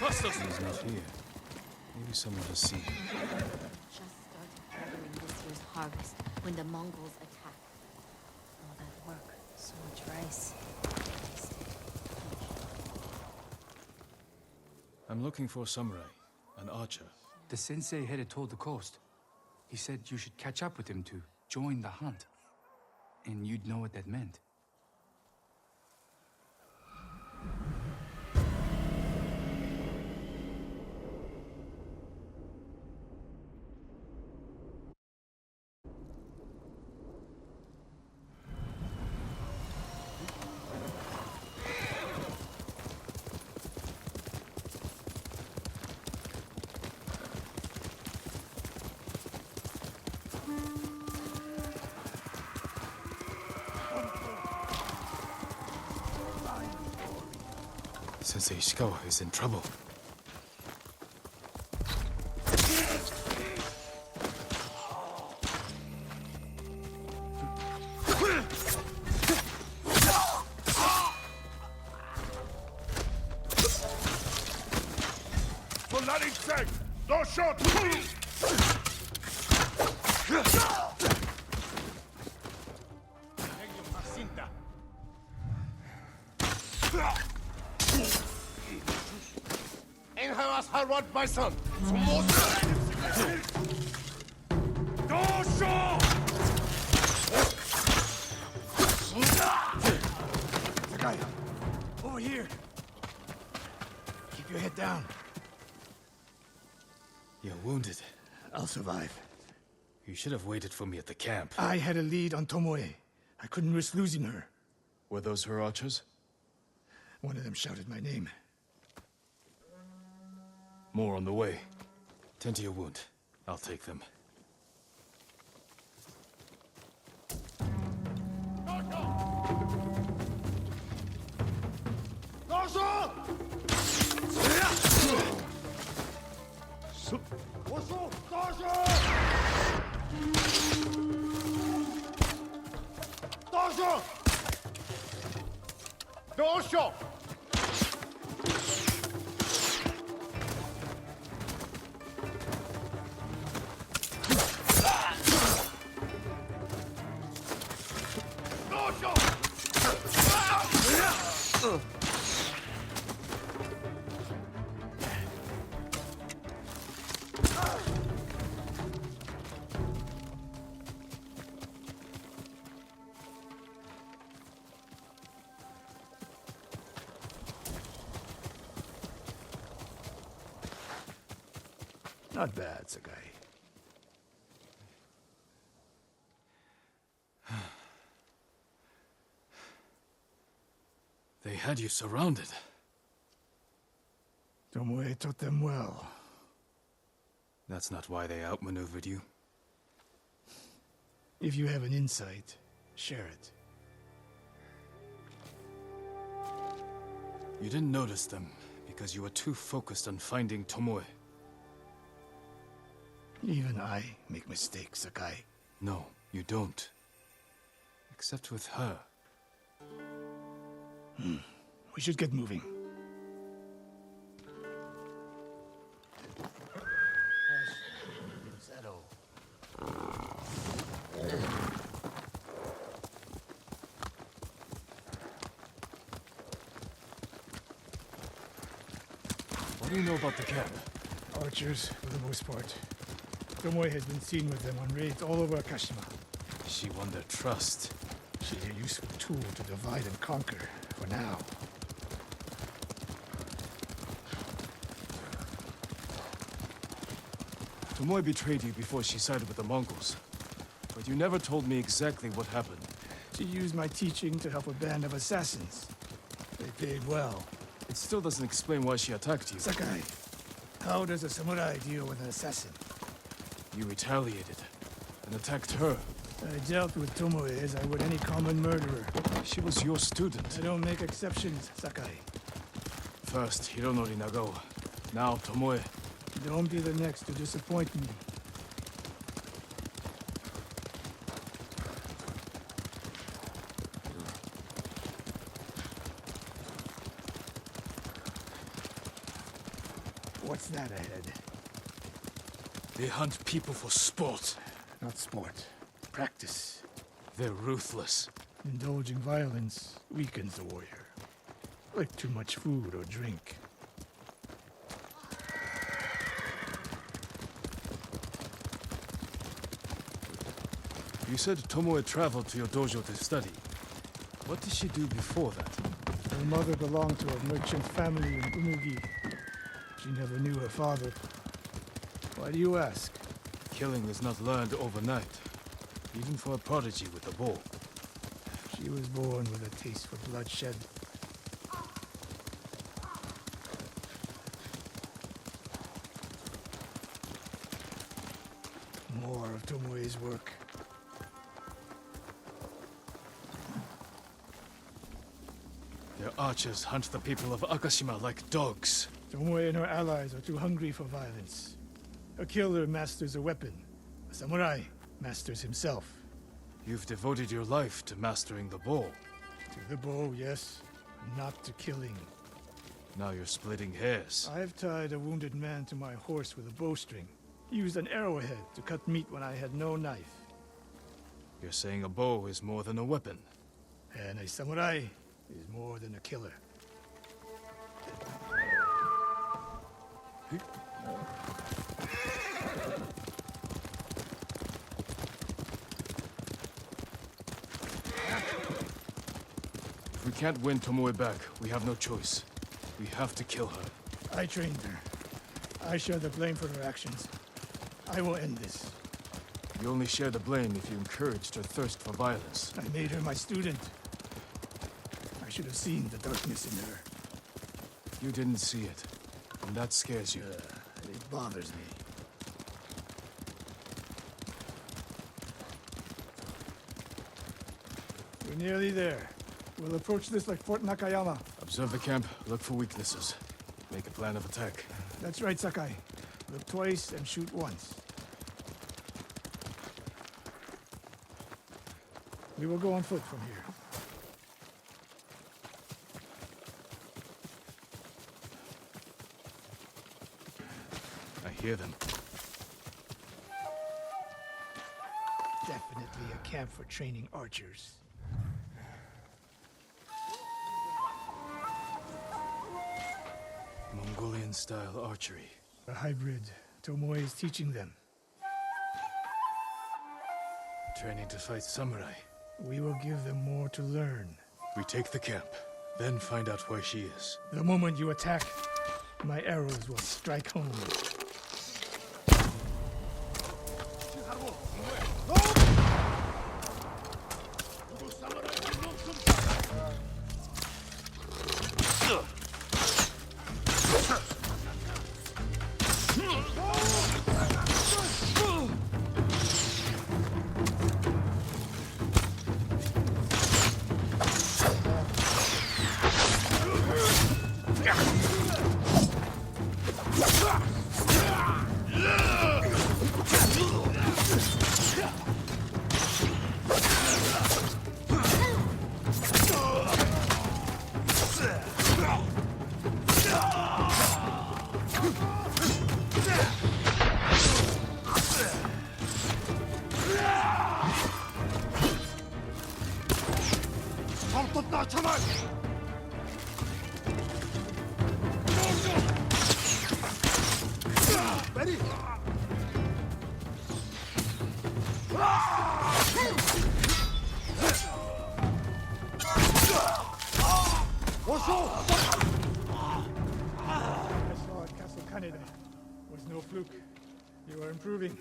He's not here. Maybe someone has seen him. Just started gathering this year's harvest when the Mongols attacked. All that work, so much rice. Wasted. I'm looking for a samurai, an archer. The sensei headed toward the coast. He said you should catch up with him to join the hunt. And you'd know what that meant. Sensei Ishikawa is in trouble. Don't shoot! Einhamas Harvard, my son! Sakaya, over here. Keep your head down. You're wounded. I'll survive. You should have waited for me at the camp. I had a lead on Tomoe. I couldn't risk losing her. Were those her archers? One of them shouted my name. More on the way. Tend to your wound. I'll take them. Not bad, Sakai. They had you surrounded. Tomoe taught them well. That's not why they outmaneuvered you. If you have an insight, share it. You didn't notice them because you were too focused on finding Tomoe. Even I make mistakes, Sakai. No, you don't. Except with her. We should get moving. What do you know about the camp? Archers, for the most part. Tomoe has been seen with them on raids all over Kashima. She won their trust. She's a useful tool to divide and conquer, for now. Tomoe betrayed you before she sided with the Mongols. But you never told me exactly what happened. She used my teaching to help a band of assassins. They paid well. It still doesn't explain why she attacked you. Sakai, how does a samurai deal with an assassin? You retaliated and attacked her. I dealt with Tomoe as I would any common murderer. She was your student. I don't make exceptions, Sakai. First Hironori Nagao, now Tomoe. Don't be the next to disappoint me. What's that ahead? They hunt people for sport. Not sport. Practice. They're ruthless. Indulging violence weakens the warrior. Like too much food or drink. You said Tomoe traveled to your dojo to study. What did she do before that? Her mother belonged to a merchant family in Umugi. She never knew her father. Why do you ask? Killing is not learned overnight, even for a prodigy with a bow. She was born with a taste for bloodshed. More of Tomoe's work. Their archers hunt the people of Akashima like dogs. Tomoe and her allies are too hungry for violence. A killer masters a weapon. A samurai masters himself. You've devoted your life to mastering the bow. To the bow, yes. Not to killing. Now you're splitting hairs. I've tied a wounded man to my horse with a bowstring. Used an arrowhead to cut meat when I had no knife. You're saying a bow is more than a weapon. And a samurai is more than a killer. If we can't win Tomoe back, we have no choice. We have to kill her. I trained her. I share the blame for her actions. I will end this. You only share the blame if you encouraged her thirst for violence. I made her my student. I should have seen the darkness in her. You didn't see it, and that scares you. It bothers me. We're nearly there. We'll approach this like Fort Nakayama. Observe the camp, look for weaknesses. Make a plan of attack. That's right, Sakai. Look twice and shoot once. We will go on foot from here. I hear them. Definitely a camp for training archers. Mongolian-style archery. A hybrid. Tomoe is teaching them. Training to fight samurai. We will give them more to learn. We take the camp, then find out where she is. The moment you attack, my arrows will strike home. I saw at Castle Kaneda. Was no fluke. You are improving.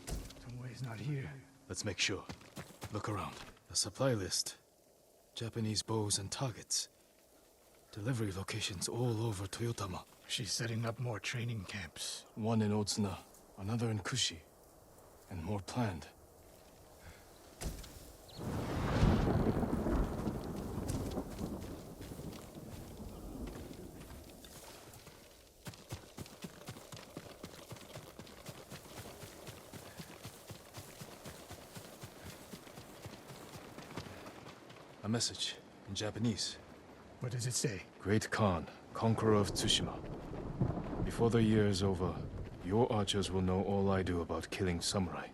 Tomoe is not here. Let's make sure. Look around. A supply list. Japanese bows and targets. Delivery locations all over Toyotama. She's setting up more training camps. One in Otsuna, another in Kushi, and more planned. A message in Japanese. What does it say? Great Khan, conqueror of Tsushima. Before the year is over, your archers will know all I do about killing samurai.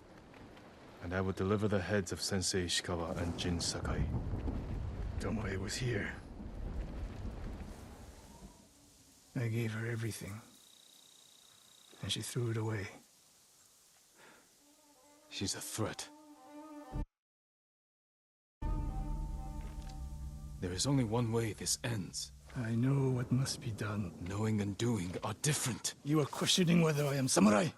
And I will deliver the heads of Sensei Ishikawa and Jin Sakai. Tomoe was here. I gave her everything. And she threw it away. She's a threat. There is only one way this ends. I know what must be done. Knowing and doing are different. You are questioning whether I am samurai?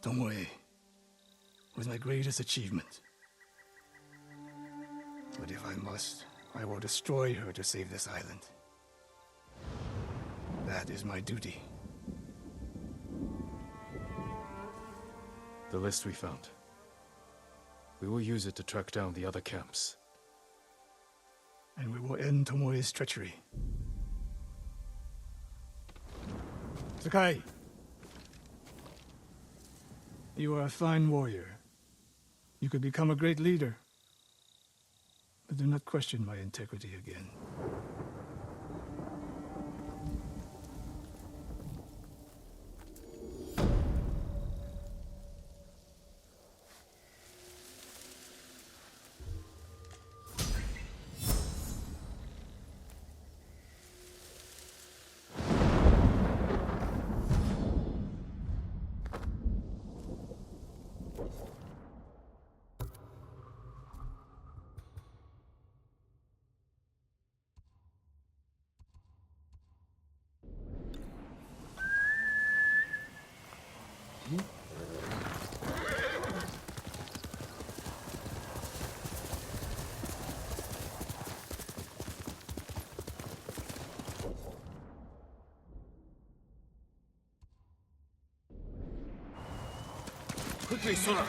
Tomoe was my greatest achievement. But if I must, I will destroy her to save this island. That is my duty. The list we found. We will use it to track down the other camps. And we will end Tomoe's treachery. Sakai! You are a fine warrior. You could become a great leader. But do not question my integrity again. Quickly, Sora!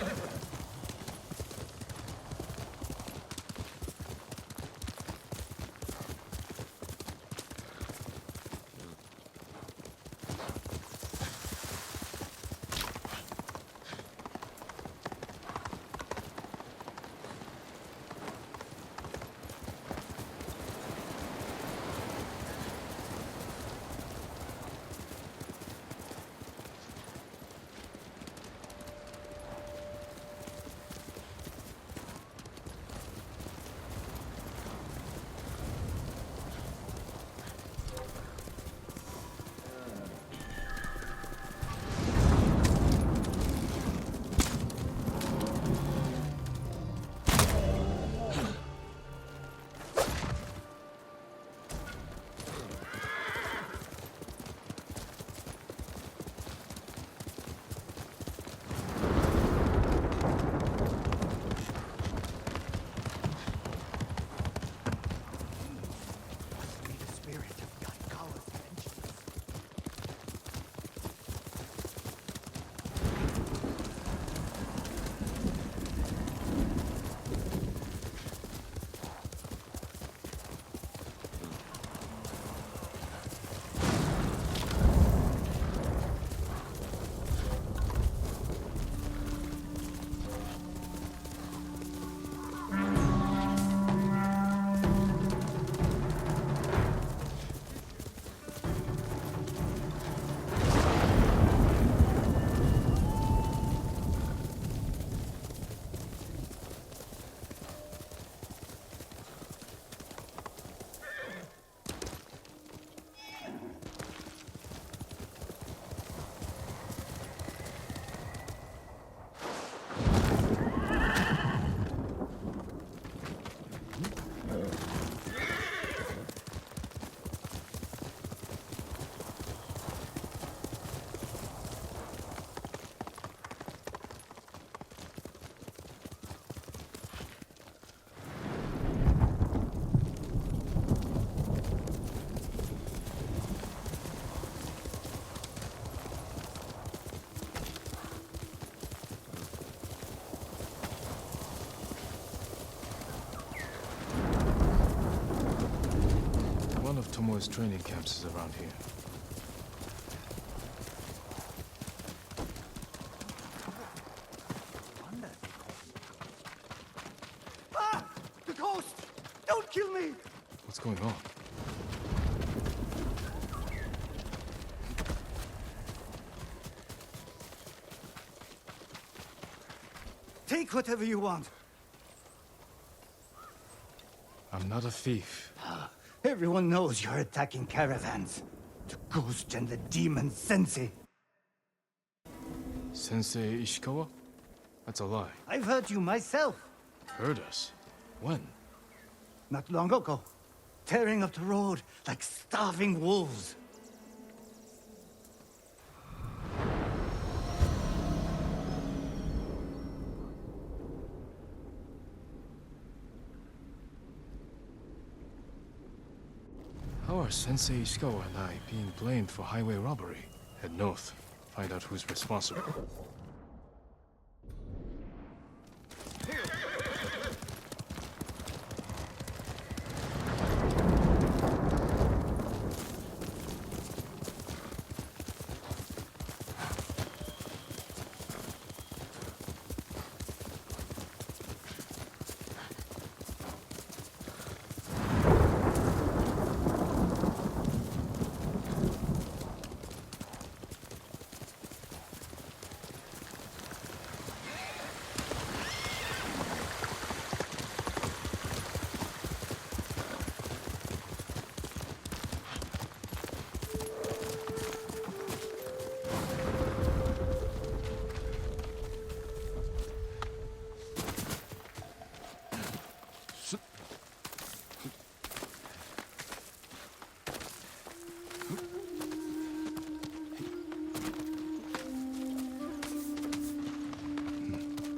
One of Tomoe's training camps is around here. Ah! The ghost! Don't kill me! What's going on? Take whatever you want. I'm not a thief. Everyone knows you're attacking caravans. The ghost and the demon Sensei. Sensei Ishikawa? That's a lie. I've heard you myself. Heard us? When? Not long ago. Tearing up the road like starving wolves. How are Sensei Ishikawa and I being blamed for highway robbery? Head north. Find out who's responsible.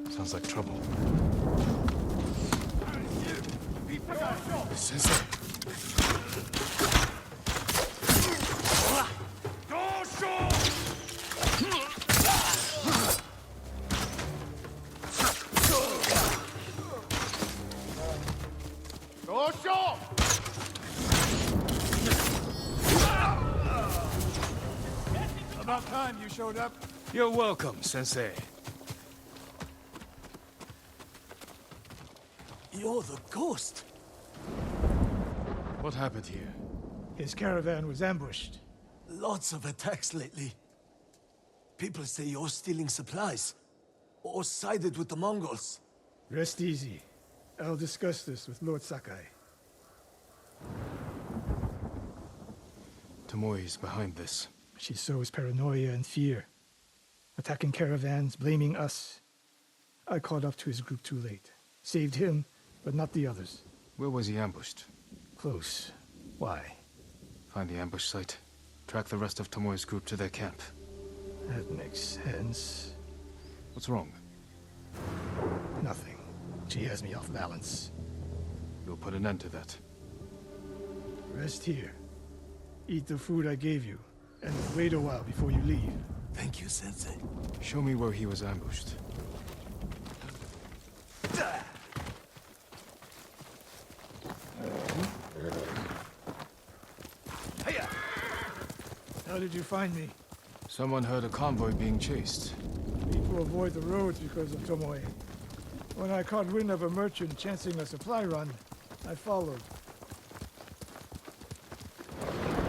Sounds like trouble. Sensei! About time you showed up. You're welcome, Sensei. You're the ghost. What happened here? His caravan was ambushed. Lots of attacks lately. People say you're stealing supplies. Or sided with the Mongols. Rest easy. I'll discuss this with Lord Sakai. Tomoe is behind this. She sows paranoia and fear. Attacking caravans, blaming us. I caught up to his group too late. Saved him, but not the others. Where was he ambushed? Close. Why? Find the ambush site. Track the rest of Tomoe's group to their camp. That makes sense. What's wrong? Nothing. She has me off balance. We'll put an end to that. Rest here. Eat the food I gave you, and wait a while before you leave. Thank you, Sensei. Show me where he was ambushed. How did you find me? Someone heard a convoy being chased. People avoid the roads because of Tomoe. When I caught wind of a merchant chancing a supply run, I followed.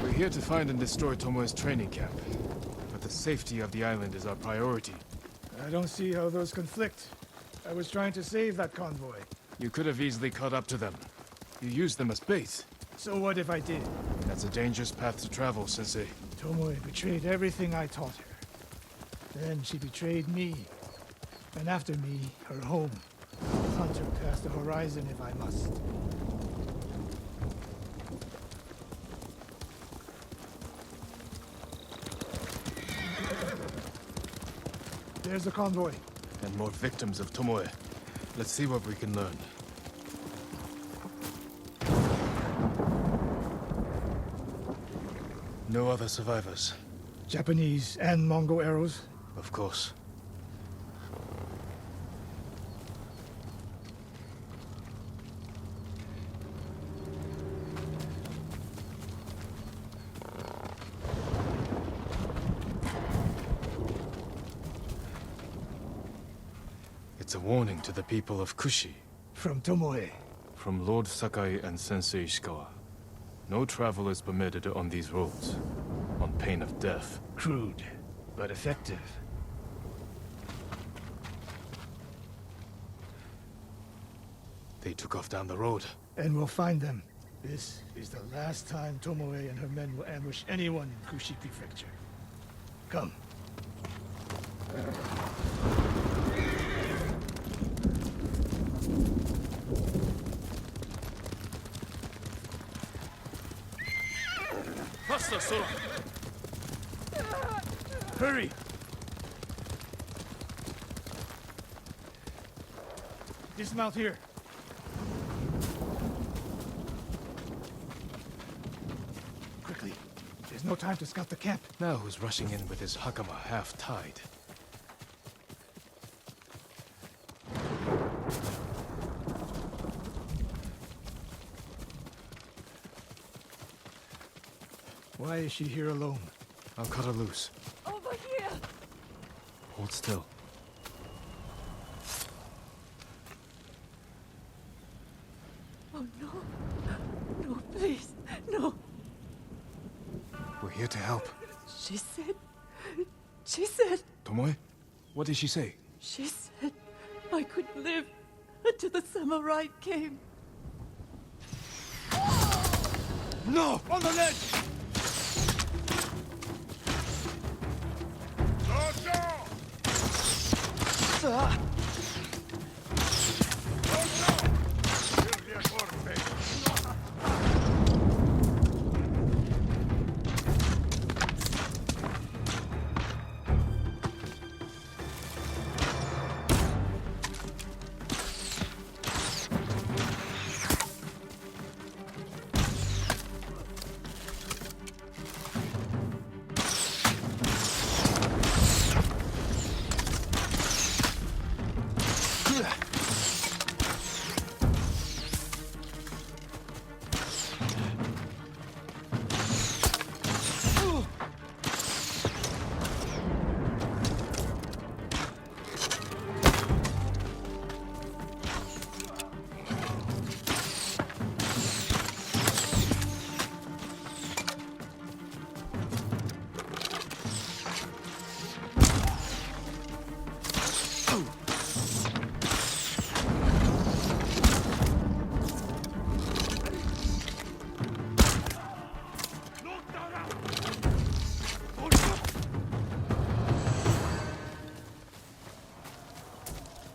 We're here to find and destroy Tomoe's training camp. But the safety of the island is our priority. I don't see how those conflict. I was trying to save that convoy. You could have easily caught up to them. You used them as bait. So what if I did? That's a dangerous path to travel, Sensei. Tomoe betrayed everything I taught her. Then she betrayed me. And after me, her home. Hunter past the horizon if I must. There's the convoy. And more victims of Tomoe. Let's see what we can learn. No other survivors. Japanese and Mongol arrows. Of course. It's a warning to the people of Kushi. From Tomoe. From Lord Sakai and Sensei Ishikawa. No travel is permitted on these roads, on pain of death. Crude, but effective. They took off down the road. And we'll find them. This is the last time Tomoe and her men will ambush anyone in Kushi Prefecture. Come. Faster, Sora! Hurry! Dismount here. Quickly. There's no time to scout the camp. Now who's rushing in with his hakama half-tied? Why is she here alone? I'll cut her loose. Over here! Hold still. Oh no. No, please. No. We're here to help. She said, Tomoe? What did she say? she said I could live until the samurai came. No! On the ledge!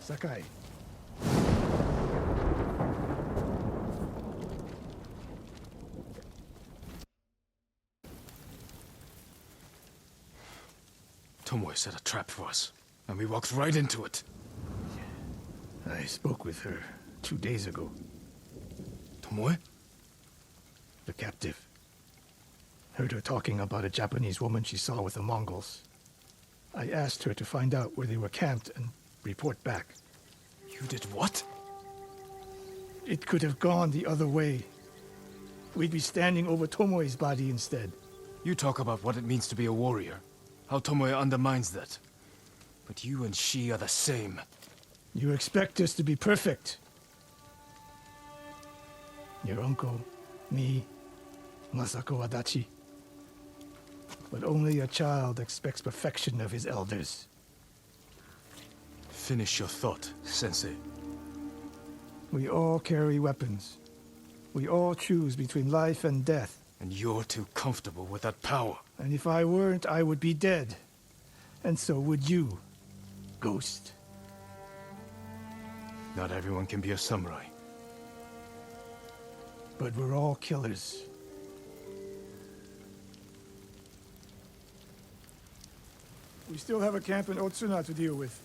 Sakai. Tomoe set a trap for us, and we walked right into it. I spoke with her 2 days ago. Tomoe? The captive. Heard her talking about a Japanese woman she saw with the Mongols. I asked her to find out where they were camped and report back. You did what? It could have gone the other way. We'd be standing over Tomoe's body instead. You talk about what it means to be a warrior, how Tomoe undermines that. But you and she are the same. You expect us to be perfect. Your uncle, me, Masako Adachi. But only a child expects perfection of his elders. Finish your thought, Sensei. We all carry weapons. We all choose between life and death. And you're too comfortable with that power. And if I weren't, I would be dead. And so would you, Ghost. Not everyone can be a samurai. But we're all killers. We still have a camp in Otsuna to deal with.